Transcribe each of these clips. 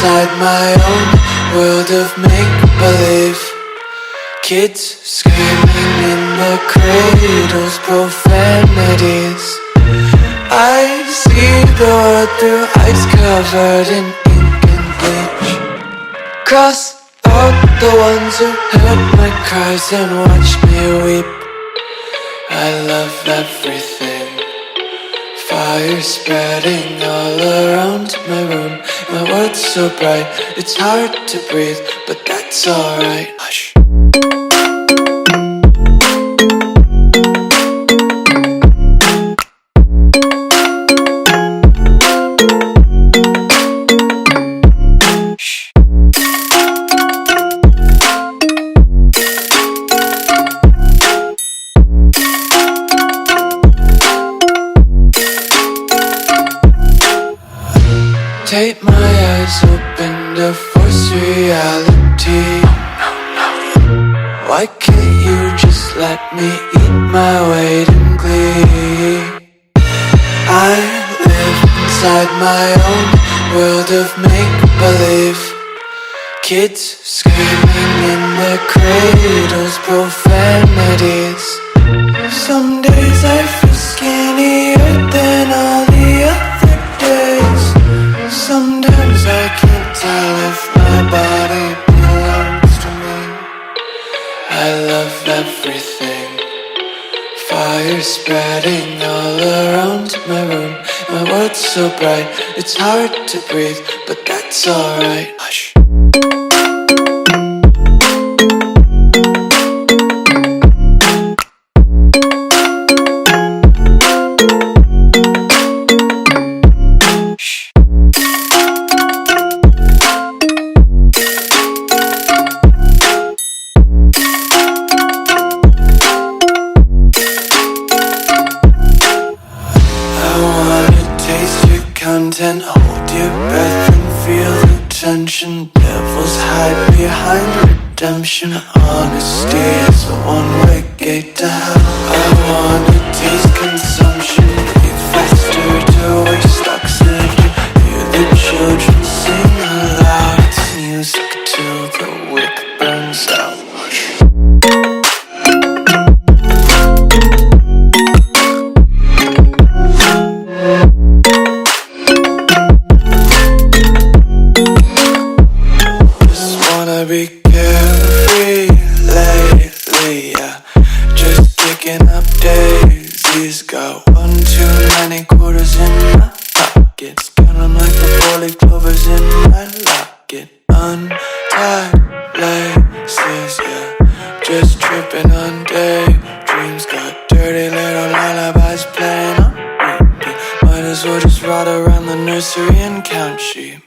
inside my own world of make-believe. Kids screaming in the cradles, profanities. I see the world through ice covered in ink and bleach. Cross out the ones who heard my cries and watched me weep. I love everything. Fire spreading all around my room. My world's so bright, it's hard to breathe, but that's alright. Hush. Tape my eyes open to force reality. Why can't you just let me eat my weight in glee? I live inside my own world of make-believe. Kids screaming in their cradles, profanities. Some days I feel skinnier than all the other days. Sometimes I can't tell if my body belongs to me. I love everything. Fire spreading all around my room. My world's so bright, it's hard to breathe, but that's alright. Hush. Content, hold your breath and feel the tension. Devils hide behind redemption. Honesty is a one-way gate to hell. I wanna taste consumption, breathe faster to waste oxygen. Hear the children sing aloud. It's music till the wick burns out. Be carefree lately, yeah. Just picking up daisies. Got one too many quarters in my pockets. Count 'em like the 4-leaf clovers in my locket. Untied laces, yeah. Just tripping on daydreams. Got dirty little lullabies playing on repeat. Might as well just ride around the nursery and count sheep.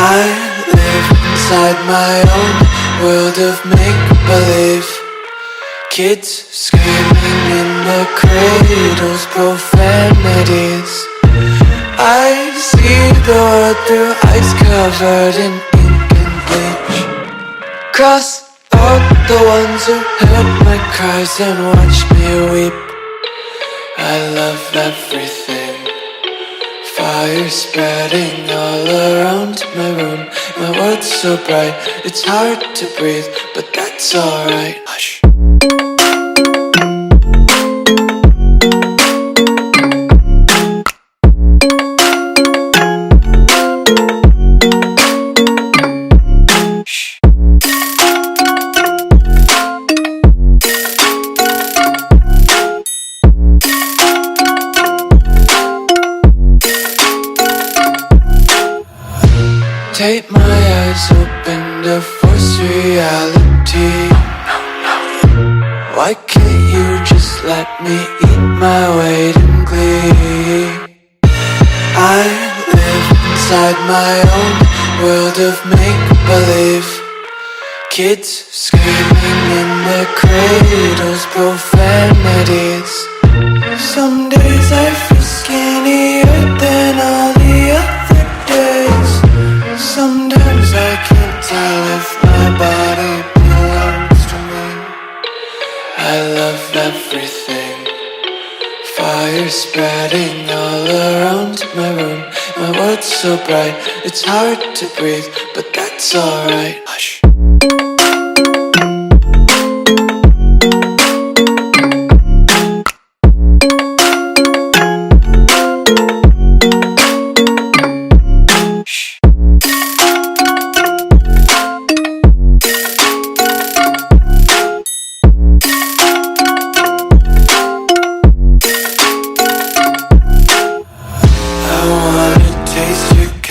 I live inside my own world of make-believe. Kids screaming in the cradles, profanities. I see the world through ice covered in ink and bleach. Cross out the ones who heard my cries and watched me weep. I love everything. Fire spreading all around my room. My world's so bright, it's hard to breathe, but that's alright. Hush. Tape my eyes open to force reality. Why can't you just let me eat my weight in glee? I live inside my own world of make-believe. Kids screaming in their cradles, profanities. Some days I feel skinnier than all the other days. Sometimes I can't tell if my everything. Fire spreading all around my room. My world's so bright, it's hard to breathe, but that's alright. Hush.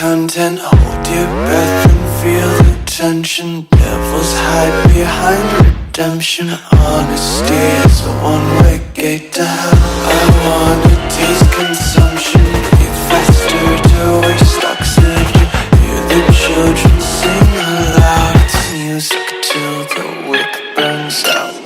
Content, hold your breath and feel the tension. Devils hide behind redemption. Honesty is a one-way gate to hell. I wanna taste consumption, breathe faster to waste oxygen. Hear the children sing aloud. It's music till the wick burns out.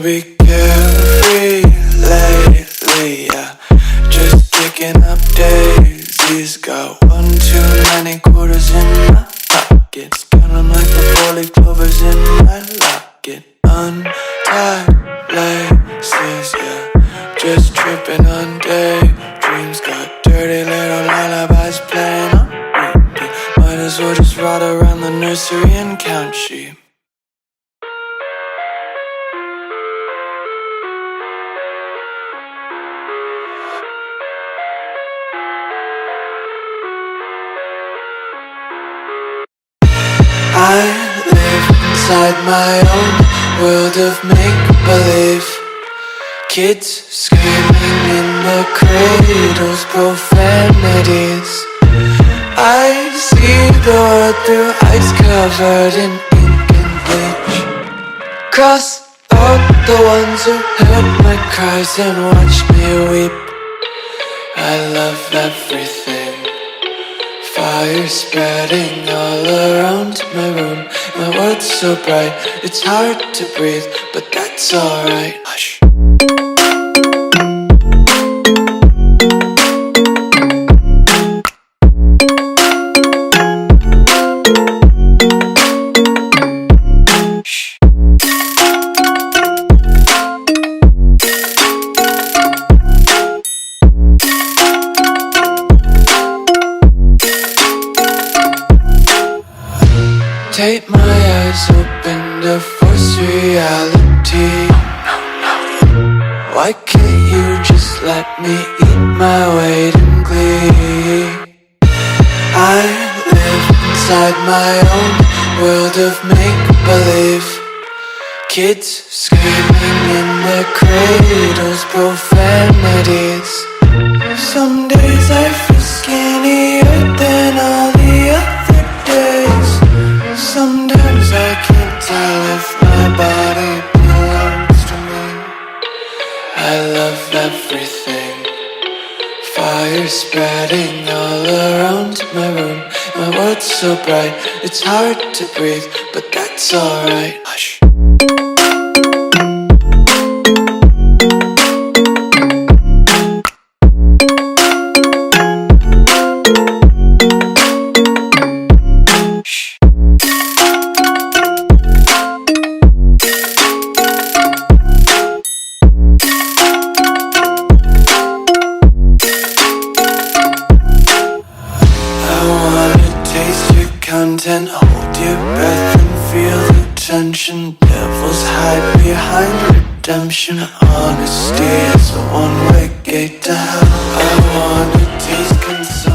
Be carefree lately, yeah. Just kicking up daisies. Got one too many quarters in my pockets. Count 'em like the 4-leaf clovers in my locket. Untied laces, yeah. Just tripping on daydreams. Got dirty little lullabies playing on repeat. Might as well just ride around the nursery and count sheep. I live inside my own world of make-believe. Kids screaming in the cradles, profanities. I see the world through ice covered in ink and bleach. Cross out the ones who heard my cries and watched me weep. I love everything. Fire spreading all around my room. My world's so bright, it's hard to breathe, but that's alright. Hush. Take my eyes open to force reality. Why can't you just let me eat my weight in glee? I live inside my own world of make-believe. Kids screaming in their cradles, profanities. Some days I feel skinnier than all the other days. Sometimes I can't tell if my body belongs to me. I love everything. Fire spreading all around my room. My world's so bright, it's hard to breathe, but that's alright. Hush. Content, hold your breath and feel the tension. Devils hide behind redemption. Honesty is a one-way gate to hell. I wanna taste consumption.